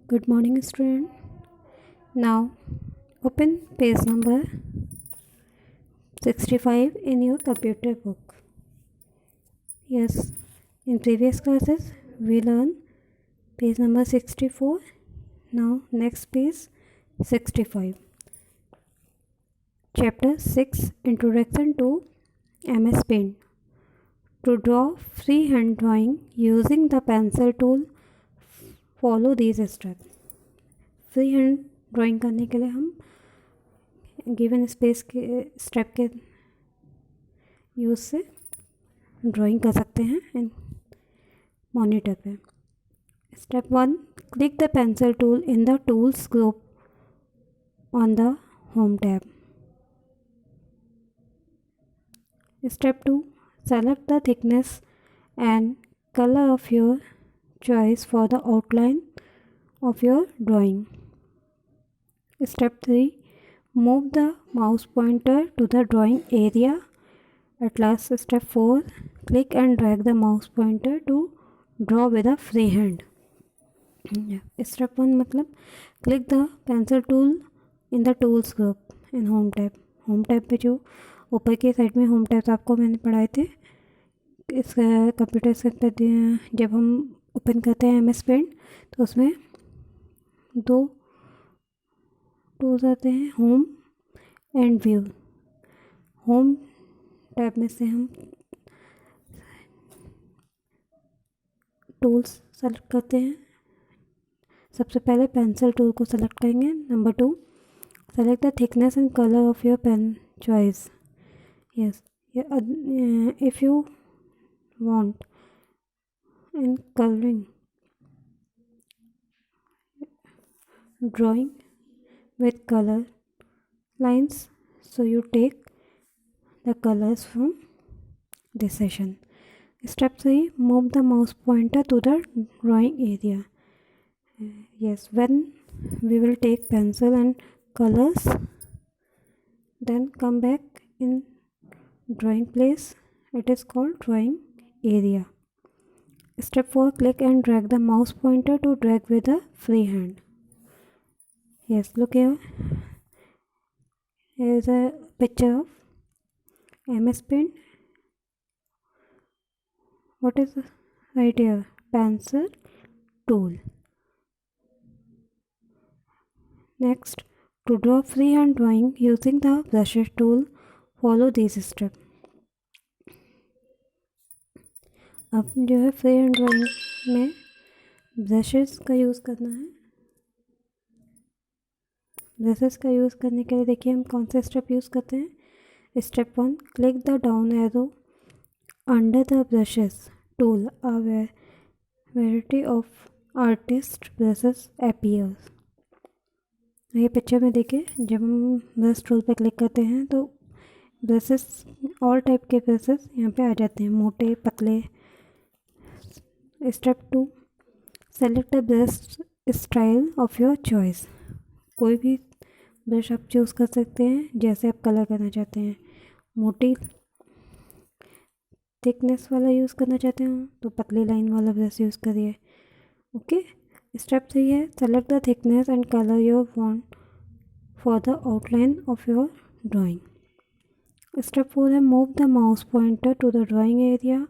Good morning, student. Now, open page number 65 in your computer book. Yes, in previous classes we learned page number 64. Now, next page 65. Chapter 6, Introduction to MS Paint. To draw freehand drawing using the pencil tool, follow these steps. Free hand drawing करने के लिए हम given space के step के use से drawing कर सकते हैं इन मॉनिटर पे। Step 1, click the pencil tool in the tools group on the home tab. Step 2, select the thickness and colour of your choice for the outline of your drawing. Step 3, move the mouse pointer to the drawing area. At last, step 4, click and drag the mouse pointer to draw with a free hand. Step 1 मतलब click the pencil tool in the tools group in home tab. home tab पे जो ऊपर के side में home tabs आपको मैंने पढ़ाए थे, इस कंप्यूटर स्क्रीन पर जब हम ओपन करते हैं MS पेंट तो उसमें दो टूल्स आते हैं, home and view. Home tab में से हम टूल्स सेलेक्ट करते हैं। सबसे पहले पेंसिल टूल को सेलेक्ट करेंगे। Number 2, select the thickness and colour of your pen choice. Yes, if you want in colouring drawing with color lines, so you take the colors from this session. Step 3, move the mouse pointer to the drawing area. Yes, when we will take pencil and colors, then come back in drawing place. It is called drawing area. Step 4, click and drag the mouse pointer to drag with a free hand. Yes, look here. Here is a picture of MS Paint. What is right here? Pencil tool. Next, to draw freehand drawing using the brushes tool, follow these steps. अब जो है free hand drawing में brushes का use करना है। Brushes का use करने के लिए देखिए हम कौन सा स्टेप यूज़ करते हैं। Step 1, click the down arrow under the brushes tool, a variety of artist brushes appears. ये पिक्चर में देखिए, जब हम ब्रश टूल पर क्लिक करते हैं तो ब्रशेस, ऑल टाइप के ब्रशेस यहाँ पे आ जाते हैं, मोटे पतले। Step 2, select the brush style of your choice. कोई भी ब्रश आप चूज़ कर सकते हैं जैसे आप कलर करना चाहते हैं। मोटी थिकनेस वाला यूज़ करना चाहते हो तो पतली लाइन वाला ब्रश यूज़ करिए। ओके। स्टेप 3 है, select the thickness and colour your want for the outline of your drawing. Step 4 है, move the mouse pointer to the drawing area.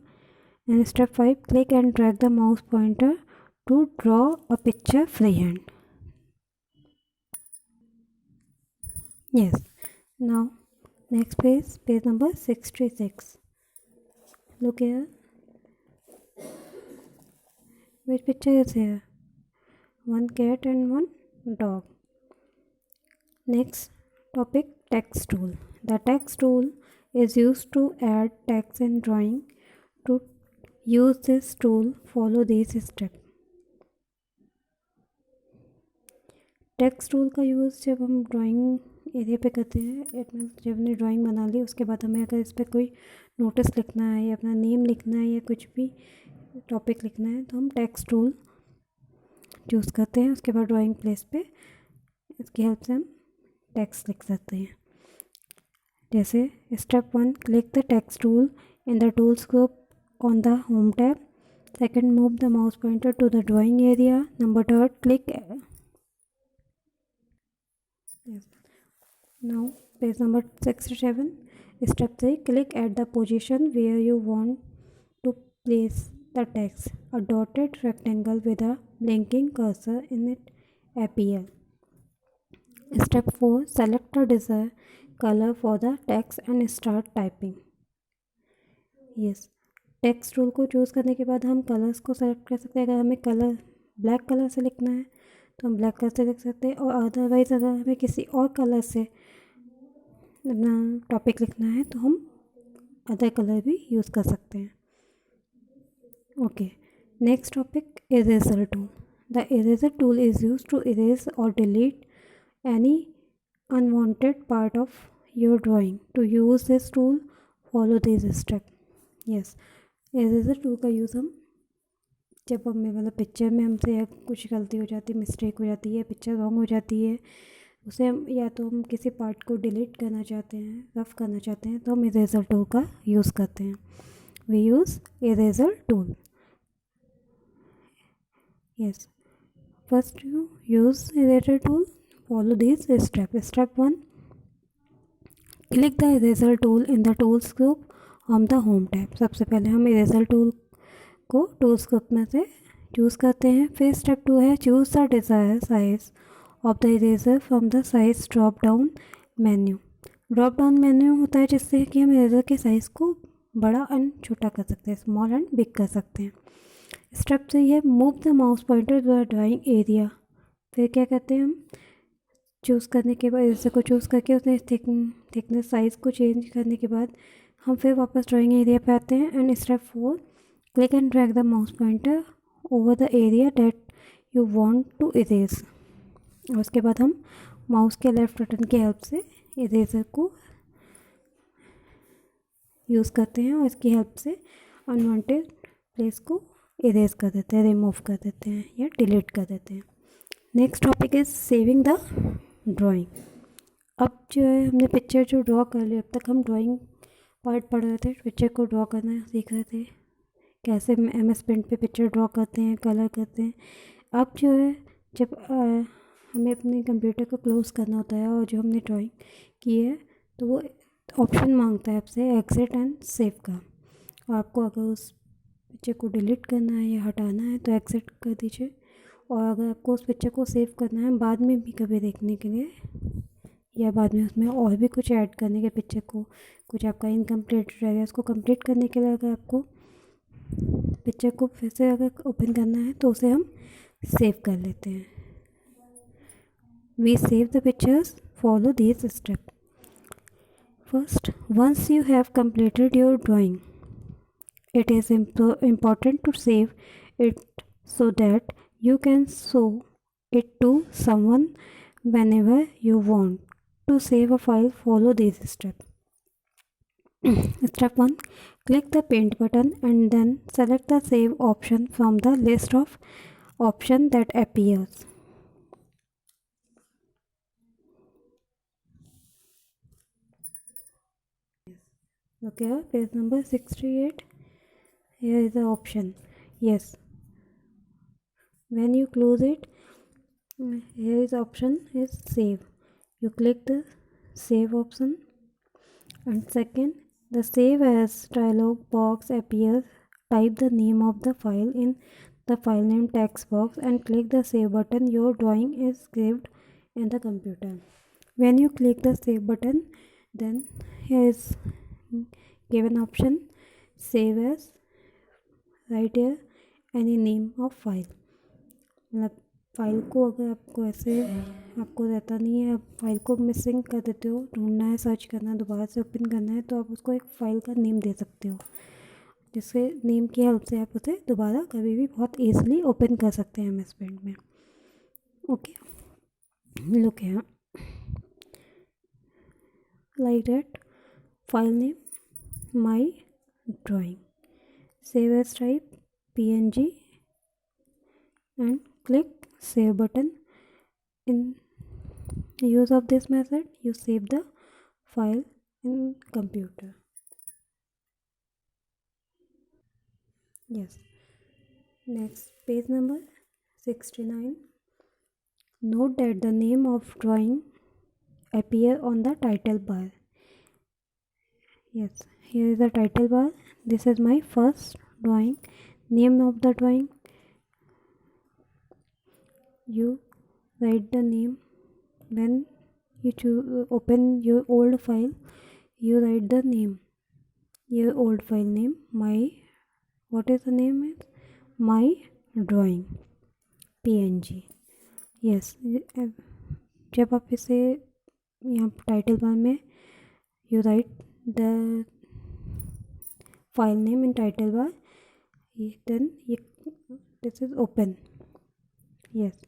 And step 5, click and drag the mouse pointer to draw a picture free hand. Yes, now next page number 66. Look here. Which picture is here? One cat and one dog. Next topic, text tool. The text tool is used to add text in drawing. To use this tool, follow these steps. Text tool का use जब हम drawing area पे करते हैं, जब हमने drawing बना ली उसके बाद हमें अगर इस पर कोई नोटिस लिखना है या अपना नेम लिखना है या कुछ भी टॉपिक लिखना है तो हम टेक्स्ट टूल चूज़ करते हैं। उसके बाद ड्राइंग प्लेस पे इसकी हेल्प से हम टेक्स्ट लिख सकते हैं। जैसे step 1, click the text tool in the tools group on the home tab. Second, move the mouse pointer to the drawing area. Number 3, click Yes. Now page number 67. Step 3. Click at the position where you want to place the text. A dotted rectangle with a blinking cursor in it appear. Step 4. Select the desired color for the text and start typing. Yes. Text tool को choose करने के बाद हम colours को select कर सकते हैं। अगर हमें कलर ब्लैक कलर से लिखना है तो हम ब्लैक कलर से लिख सकते हैं, और अदरवाइज़ अगर हमें किसी और कलर से अपना टॉपिक लिखना है तो हम अदर कलर भी यूज़ कर सकते हैं। Okay, next topic eraser tool. The eraser tool is use to erase और delete any unwanted part of your drawing. To use this tool follow this step. Yes, eraser tool का use हम जब हमें मतलब picture में हमसे कुछ गलती हो जाती है, मिस्टेक हो जाती है, पिक्चर रॉन्ग हो जाती है, उसे हम या तो हम किसी पार्ट को डिलीट करना चाहते हैं, रफ करना चाहते हैं, तो हम इरेजर टूल का यूज़ करते हैं। We use eraser tool. Yes, first you use eraser tool, follow this step. Step 1, click the eraser tool in the tools group on the home tab. सबसे पहले हम इरेजर टूल को tools group में से choose करते हैं। फिर step 2 है, choose the desire size of the eraser from the size drop down menu. Drop down menu होता है जिससे कि हम इरेजर के साइज़ को बड़ा एंड छोटा कर सकते हैं, स्मॉल एंड बिग कर सकते हैं। स्टेप 3 है, move the mouse pointer to the drawing area. फिर क्या करते हैं हम, चूज़ करने के बाद इरेजर को चूज़ करके उसने थिकनेस साइज़ को चेंज करने के बाद हम फिर वापस ड्राइंग एरिया पे आते हैं। And step 4, click and drag the mouse pointer over the area that you want to erase। और उसके बाद हम माउस के लेफ़्ट बटन की हेल्प से इरेजर को यूज़ करते हैं और इसकी हेल्प से अनवांटेड प्लेस को इरेज कर देते हैं, रिमूव कर देते हैं या डिलीट कर देते हैं। Next topic is saving the drawing. अब जो है हमने पिक्चर जो ड्रॉ कर ली, अब तक हम ड्राइंग पार्ट पढ़ रहे थे, पिक्चर को ड्रॉ करना सीख रहे थे, कैसे MS पेंट पे पिक्चर ड्रॉ करते हैं, कलर करते हैं। अब जो है जब हमें अपने कंप्यूटर को क्लोज़ करना होता है और जो हमने ड्राइंग की है तो वो ऑप्शन मांगता है आपसे एग्जिट एंड सेव का। और आपको अगर उस पिक्चर को डिलीट करना है या हटाना है तो एग्जिट कर दीजिए, और अगर आपको उस पिक्चर को सेव करना है बाद में भी कभी देखने के लिए, या बाद में उसमें और भी कुछ ऐड करने के पिक्चर को, कुछ आपका इनकम्प्लीट रह गया उसको कंप्लीट करने के लिए अगर आपको पिक्चर को फिर से अगर ओपन करना है तो उसे हम सेव कर लेते हैं। We save the pictures, follow this step. First, once you have completed your drawing, it is important to save it so that you can show it to someone whenever you want. To save a file, follow these steps. Step 1, click the paint button and then select the save option from the list of options that appears. Look here, page number 68. Here is the option. Yes. When you close it, here is option is save. You click the save option, and second, the save as dialog box appears. Type the name of the file in the file name text box and click the save button. Your drawing is saved in the computer. When you click the save button, then here is given option save as, write here any name of file। मतलब file को अगर आपको ऐसे आपको रहता नहीं है, आप फाइल को मिसिंग कर देते हो, ढूंढना है, सर्च करना है, दोबारा से ओपन करना है, तो आप उसको एक फ़ाइल का नेम दे सकते हो, जिसके नेम की हेल्प से आप उसे दोबारा कभी भी बहुत ईजिली ओपन कर सकते हैं MS पेंट में। ओके, लुक है like that, file name my drawing, save as type PNG and click save button। In use of this method you save the file in computer। Yes, next page number 69. Note that the name of drawing appear on the title bar. Yes, here is the title bar. This is my first drawing. Name of the drawing, you write the name. When you open your old file, you write the name, your old file name. My, what is the name is my drawing png. Yes, जब आप इसे यहाँ title bar में you write the file name in title bar, then this is open. Yes,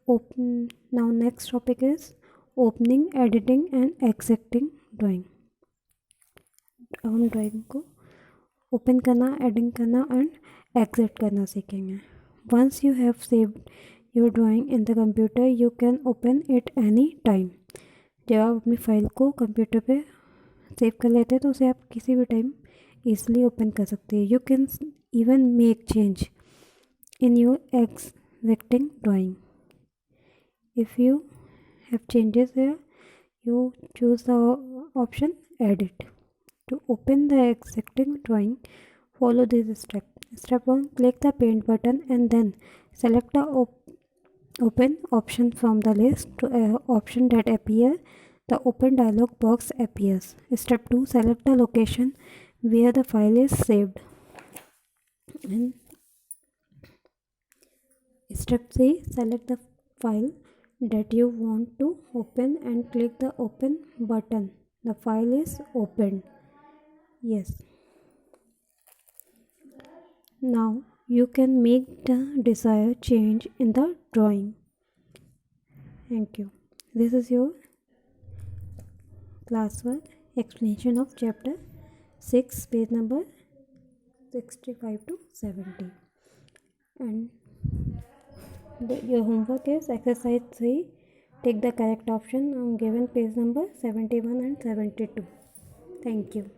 open. Now next topic is opening, editing and existing drawing. अब हम drawing को open करना, editing करना एंड एक्सेक्ट करना सीखेंगे. Once you have saved your drawing in the computer, you can open it any time. जब आप अपनी फाइल को कंप्यूटर पे सेव कर लेते हैं तो उसे आप किसी भी टाइम ईजिली ओपन कर सकते हैं. You can even make change in your existing drawing. If you have changes here, you choose the option edit. To open the existing drawing, follow this step. Step 1, click the paint button and then select the open option from the list to option that appear. The open dialog box appears. Step 2, select the location where the file is saved. And step 3, select the file that you want to open and click the open button. The file is opened. Yes. Now you can make the desired change in the drawing. Thank you. This is your classwork explanation of chapter 6, page number 65 to 70. And your homework is exercise 3. Take the correct option on given page number 71 and 72. Thank you.